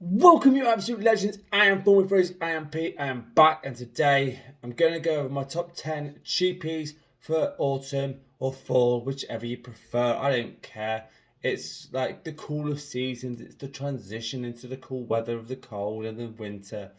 Welcome, you absolute legends. I am Thorny Freeze, I am Pete, I am back, and today I'm going to go over my top 10 cheapies for autumn or fall, whichever you prefer. I don't care. It's like the cooler seasons, it's the transition into the cool weather of the cold and the winter.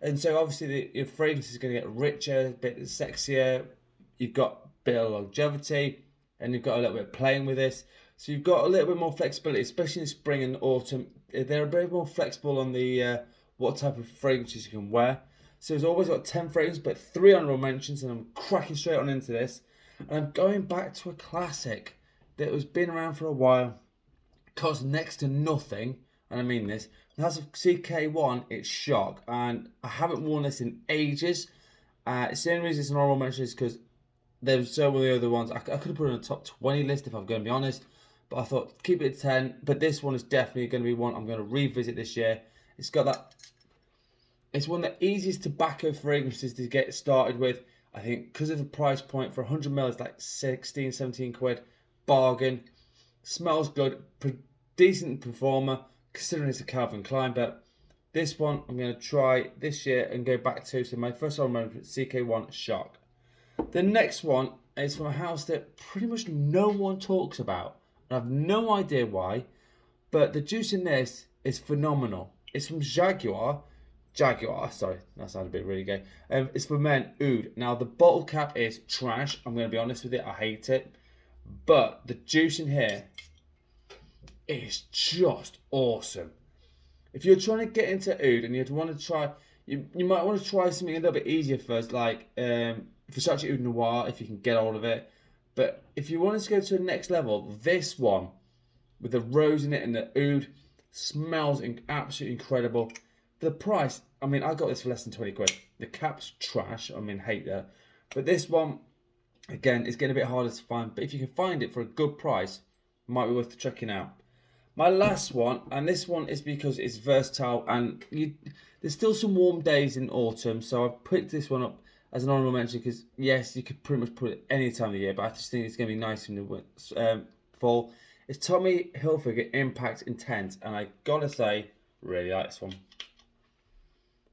And so, obviously, your fragrance is going to get richer, a bit sexier. You've got a bit of longevity, and you've got a little bit of playing with this. So you've got a little bit more flexibility, especially in spring and autumn. They're a bit more flexible on the what type of fragrances you can wear. So there's always got 10 fragrances, but 3 honourable mentions, and I'm cracking straight on into this. And I'm going back to a classic that has been around for a while, costs next to nothing, and I mean this. And that's a CK1, it's Shock, and I haven't worn this in ages. It's the only reason it's an honourable mention is because there's so many other ones. I could have put it on a top 20 list if I'm going to be honest. But I thought, keep it at 10. But this one is definitely going to be one I'm going to revisit this year. It's got that... It's one of the easiest tobacco fragrances to get started with. I think because of the price point, for 100ml, it's like 16, 17 quid. Bargain. Smells good. Decent performer, considering it's a Calvin Klein. But this one, I'm going to try this year and go back to. So my first one, CK1 Shock. The next one is from a house that pretty much no one talks about. I have no idea why, but the juice in this is phenomenal. It's from Jaguar, sorry, that sounded a bit really gay. It's for men, Oud. Now, the bottle cap is trash. I'm going to be honest with it, I hate it. But the juice in here is just awesome. If you're trying to get into Oud and you'd want to try, you might want to try something a little bit easier first, like Versace Oud Noire, if you can get hold of it. But if you wanted to go to the next level, this one with the rose in it and the oud smells absolutely incredible. For the price, I mean, I got this for less than 20 quid. The cap's trash, I mean, hate that. But this one, again, is getting a bit harder to find. But if you can find it for a good price, it might be worth checking out. My last one, and this one is because it's versatile and there's still some warm days in autumn, so I've picked this one up as an honourable mention because, yes, you could pretty much put it any time of the year, but I just think it's going to be nice in the fall. It's Tommy Hilfiger Impact Intense, and I gotta say, really like this one.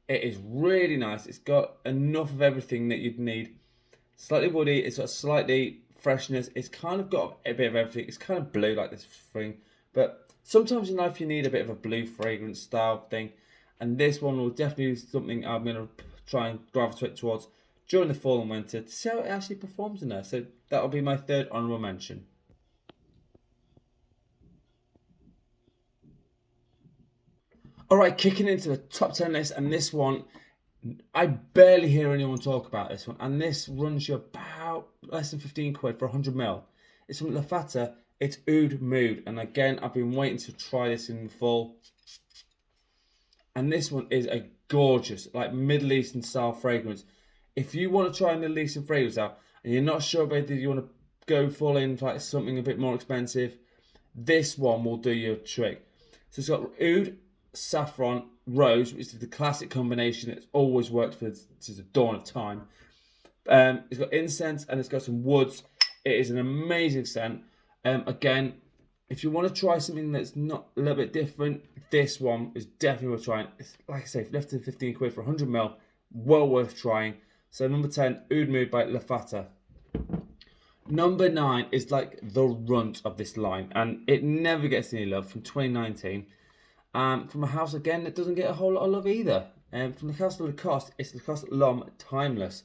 It is really nice. It's got enough of everything that you'd need. Slightly woody, it's got slightly freshness. It's kind of got a bit of everything. It's kind of blue like this thing, but sometimes in life you need a bit of a blue fragrance style thing, and this one will definitely be something I'm going to try and gravitate towards during the fall and winter to see how it actually performs in there. So that'll be my third honourable mention. Alright, kicking into the top 10 list, and this one, I barely hear anyone talk about this one, and this runs you about less than 15 quid for 100ml. It's from Lattafa, it's Oud Mood, and again, I've been waiting to try this in the fall. And this one is a gorgeous, like Middle Eastern style fragrance. If you want to try a Middle Eastern fragrance out and you're not sure whether you want to go full in for like something a bit more expensive, this one will do you a trick. So it's got oud, saffron, rose, which is the classic combination that's always worked since the dawn of time. It's got incense and it's got some woods. It is an amazing scent. Again, if you want to try something that's not a little bit different, this one is definitely worth trying. It's, like I say, less than 15 quid for 100ml, well worth trying. So number 10, Oud Mood by Lattafa. Number 9 is like the runt of this line, and it never gets any love, from 2019. From a house, again, that doesn't get a whole lot of love either. From the Castle of Lacoste, it's Lacoste L'Homme Timeless.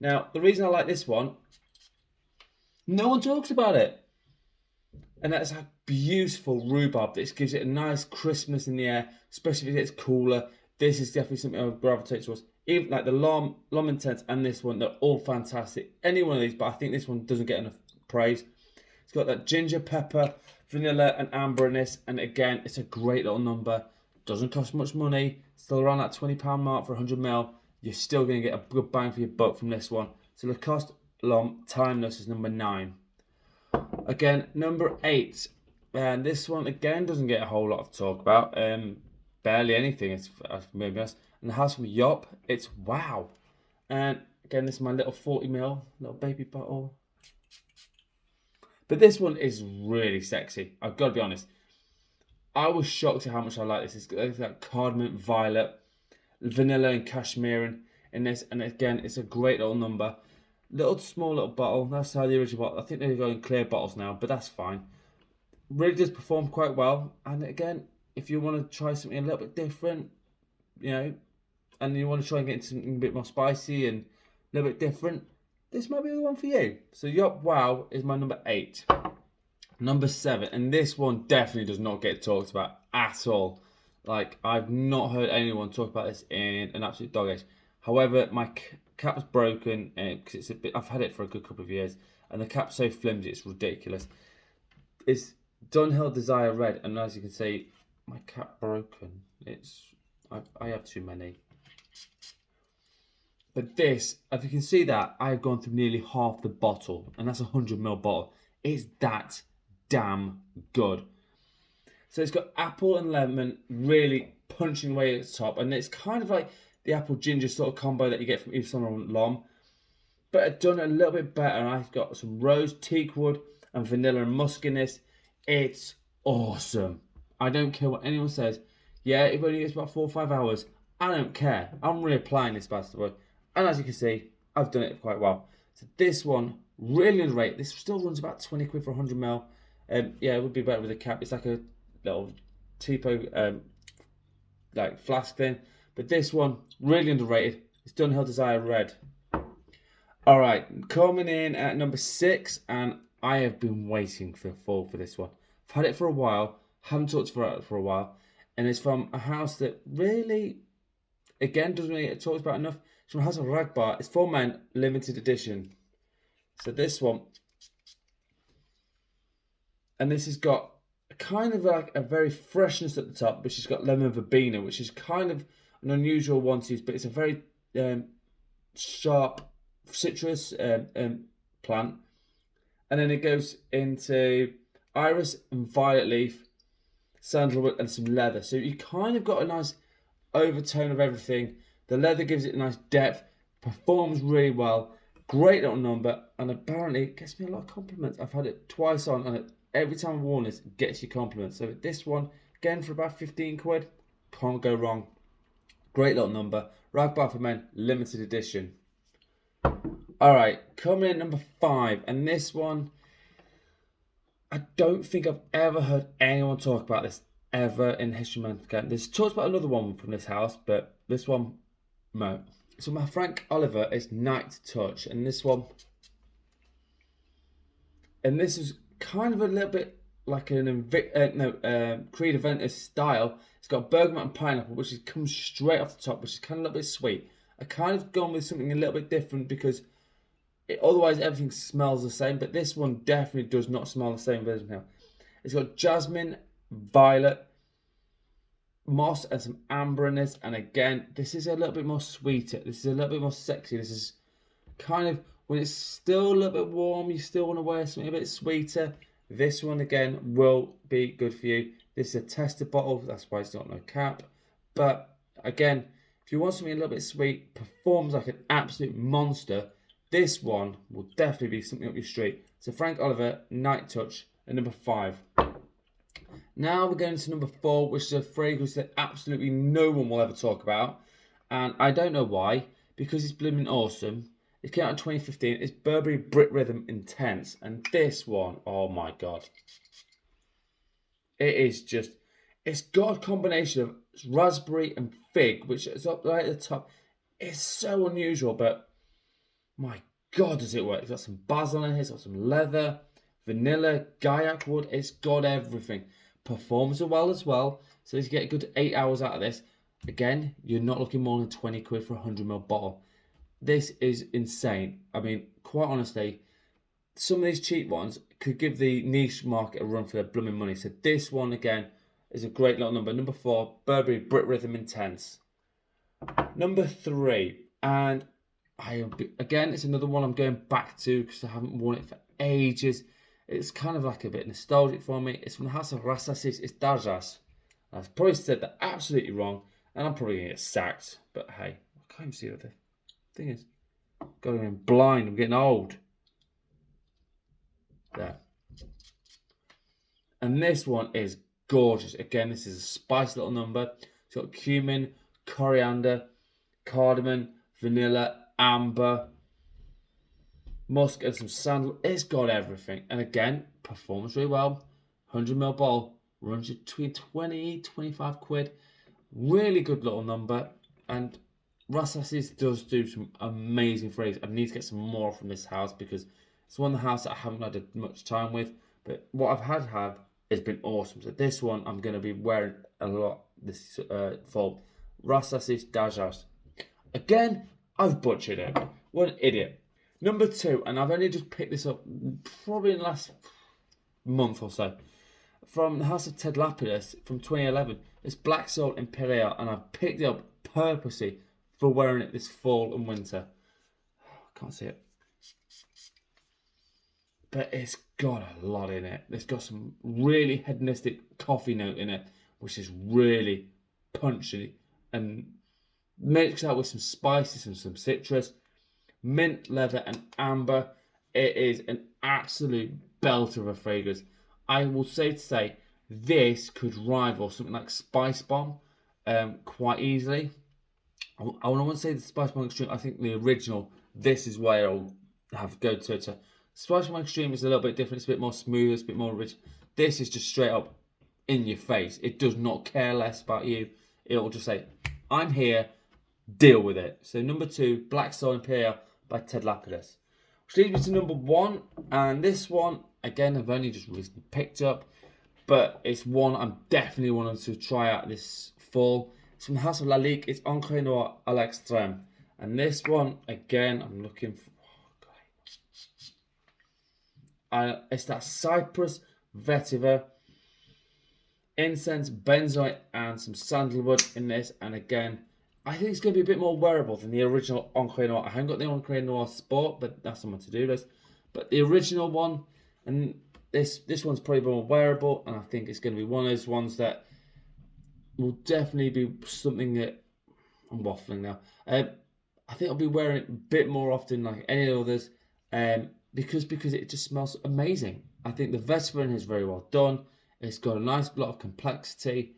Now, the reason I like this one, no one talks about it. And that's a beautiful rhubarb. This gives it a nice crispness in the air, especially if it's cooler. This is definitely something I would gravitate towards. Even like the L'Homme Intense and this one, they're all fantastic. Any one of these, but I think this one doesn't get enough praise. It's got that ginger, pepper, vanilla and amber in this. And again, it's a great little number. Doesn't cost much money. Still around that £20 mark for 100ml. You're still going to get a good bang for your buck from this one. So Lacoste L'Homme Timeless is number 9. Again, number 8. And this one, again, doesn't get a whole lot of talk about. Barely anything, it's maybe honest. And the house from Joop, it's Wow. And again, this is my little 40ml, little baby bottle. But this one is really sexy, I've got to be honest. I was shocked at how much I like this. It's got cardamom, violet, vanilla and cashmere in this. And again, it's a great little number. Small little bottle. That's how the original bottle. I think they're going clear bottles now, but that's fine. Really does perform quite well. And again, if you want to try something a little bit different, you know, and you want to try and get into something a bit more spicy and a little bit different, this might be the one for you. So Joop Wow is my number 8. Number 7, and this one definitely does not get talked about at all. Like, I've not heard anyone talk about this in an absolute dog age. However, my cap's broken because it's a bit. I've had it for a good couple of years, and the cap's so flimsy it's ridiculous. It's Dunhill Desire Red, and as you can see, my cap broken. I have too many. But this, if you can see that, I've gone through nearly half the bottle, and that's a 100ml bottle. It's that damn good. So it's got apple and lemon really punching away at the top, and it's kind of like the apple ginger sort of combo that you get from Yves Saint Laurent, but I've done it a little bit better, and I've got some rose, teakwood, and vanilla and musk in this. It's awesome. I don't care what anyone says. Yeah, it only gets about 4 or 5 hours. I don't care. I'm reapplying this bad boy. And as you can see, I've done it quite well. So this one, really underrated. This still runs about 20 quid for 100ml. Yeah, it would be better with a cap. It's like a little Tipo like flask thing. But this one, really underrated. It's Dunhill Desire Red. Alright, coming in at number 6. And I have been waiting for the fall for this one. I've had it for a while. Haven't talked about it for a while. And it's from a house that really, again, doesn't really get talked about enough. It's from a house of raghba. It's for men, limited edition. So this one, and this has got kind of like a very freshness at the top, which has got lemon verbena, which is kind of an unusual one to use, but it's a very sharp citrus plant. And then it goes into iris and violet leaf, sandalwood, and some leather. So you kind of got a nice overtone of everything. The leather gives it a nice depth, performs really well, great little number, and apparently it gets me a lot of compliments. I've had it twice on, and every time I've worn this, it gets you compliments. So this one, again, for about 15 quid, can't go wrong. Great little number. Raghba for men, limited edition. Alright, coming in number 5, and this one, I don't think I've ever heard anyone talk about this ever in history of mankind. There's talked about another one from this house, but this one, no. So my Franck Oliver is Night Touch, and this one, and this is kind of a little bit like an Creed Aventus style. It's got bergamot and pineapple, which comes straight off the top, which is kind of a little bit sweet. I kind of gone with something a little bit different because otherwise everything smells the same, but this one definitely does not smell the same as now. It's got jasmine, violet, moss, and some amber in this. And again, this is a little bit more sweeter. This is a little bit more sexy. This is kind of, when it's still a little bit warm, you still want to wear something a bit sweeter. This one, again, will be good for you. This is a tester bottle. That's why it's not no cap. But again, if you want something a little bit sweet, performs like an absolute monster, this one will definitely be something up your street. So Franck Oliver, Night Touch, at number 5. Now we're going to number 4, which is a fragrance that absolutely no one will ever talk about. And I don't know why, because it's blooming awesome. It came out in 2015. It's Burberry Brit Rhythm Intense. And this one, oh my God. It is just, it's got a combination of raspberry and fig, which is up right at the top. It's so unusual, but my God, does it work. It's got some basil in here, it's got some leather, vanilla, gaiac wood. It's got everything. Performs well as well. So you get a good 8 hours out of this. Again, you're not looking more than 20 quid for a 100ml bottle. This is insane. I mean, quite honestly, some of these cheap ones could give the niche market a run for their blooming money. So this one, again, is a great little number. Number 4, Burberry Brit Rhythm Intense. Number 3, and again, it's another one I'm going back to because I haven't worn it for ages. It's kind of like a bit nostalgic for me. It's from the house of rasasi. It's daarej. I've probably said that absolutely wrong, and I'm probably going to get sacked. But hey, I can't even see what the thing is. Going blind. I'm getting old. There. And this one is gorgeous. Again, this is a spicy little number. It's got cumin, coriander, cardamom, vanilla, amber, musk, and some sandal. It's got everything. And again, performs really well. 100ml bottle runs you between 20-25 quid. Really good little number. And Rasasi does do some amazing phrases. I need to get some more from this house because it's one of the houses that I haven't had much time with. But what I've had has been awesome. So this one I'm going to be wearing a lot this fall. Rasasi daarej. Again, I've butchered it. What an idiot. Number 2, and I've only just picked this up probably in the last month or so. From the house of Ted Lapidus from 2011. It's Black Soul Imperiale, and I've picked it up purposely for wearing it this fall and winter. Can't see it. But it's got a lot in it. It's got some really hedonistic coffee note in it, which is really punchy and mixed out with some spices and some citrus, mint, leather, and amber. It is an absolute belter of a fragrance. I will say this could rival something like Spice Bomb quite easily. I want to say the Spice Bomb Extreme. I think the original, this is where I'll have go to it. So Spice Bomb Extreme is a little bit different. It's a bit more smooth. It's a bit more rich. This is just straight up in your face. It does not care less about you. It will just say, I'm here. Deal with it. So number 2, Black Soul Imperiale by Ted Lapidus. Which leads me to number 1. And this one, again, I've only just recently picked up. But it's one I'm definitely wanting to try out this fall. It's from the house of Lalique. It's Encre Noire à l'Extrême. And this one, again, I'm looking for... it's that cypress, vetiver, incense, benzoate, and some sandalwood in this. And again, I think it's going to be a bit more wearable than the original Encre Noire. I haven't got the Encre Noire Sport, but that's on my to-do list. But the original one, and this one's probably more wearable, and I think it's going to be one of those ones that will definitely be something that... I'm waffling now. I think I'll be wearing it a bit more often like any others, because it just smells amazing. I think the vetiver in here is very well done. It's got a nice lot of complexity.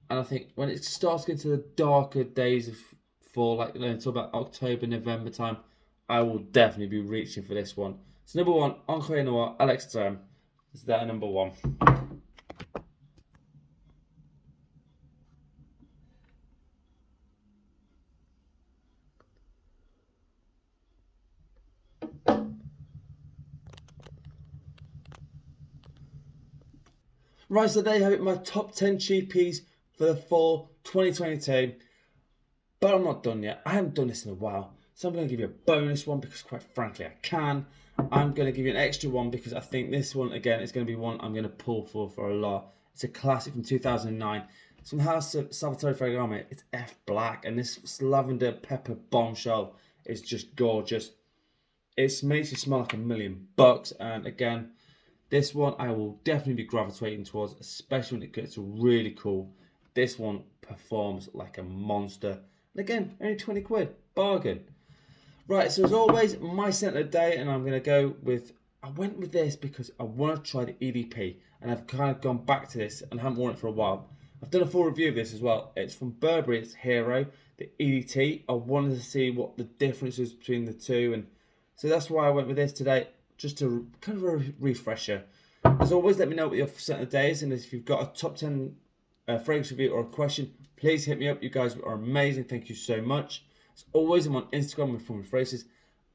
And I think when it starts getting to the darker days of fall, like until about October, November time, I will definitely be reaching for this one. So number 1, Encre Noire à l'Extrême. Is that number 1? Right, so there you have it, my top 10 cheapies for the fall 2022. But I'm not done yet. I haven't done this in a while. So I'm going to give you a bonus one because quite frankly I can. I'm going to give you an extra one because I think this one, again, is going to be one I'm going to pull for a lot. It's a classic from 2009. It's from the house of Salvatore Ferragamo. It's F Black, and this lavender pepper bombshell is just gorgeous. It makes you smell like $1,000,000, and again, this one I will definitely be gravitating towards, especially when it gets really cool. This one performs like a monster. And again, only 20 quid. Bargain. Right, so as always, my scent of the day, and I'm going to go with... I went with this because I want to try the EDP, and I've kind of gone back to this and haven't worn it for a while. I've done a full review of this as well. It's from Burberry, it's Hero, the EDT. I wanted to see what the difference is between the two, and so that's why I went with this today, just to kind of a refresher. As always, let me know what your scent of the day is, and if you've got a top 10 fragrance review or a question, please hit me up. You guys are amazing. Thank you so much. As always, I'm on Instagram with Fun with Phrases.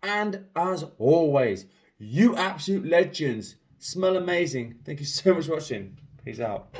And as always, you absolute legends. Smell amazing. Thank you so much for watching. Peace out.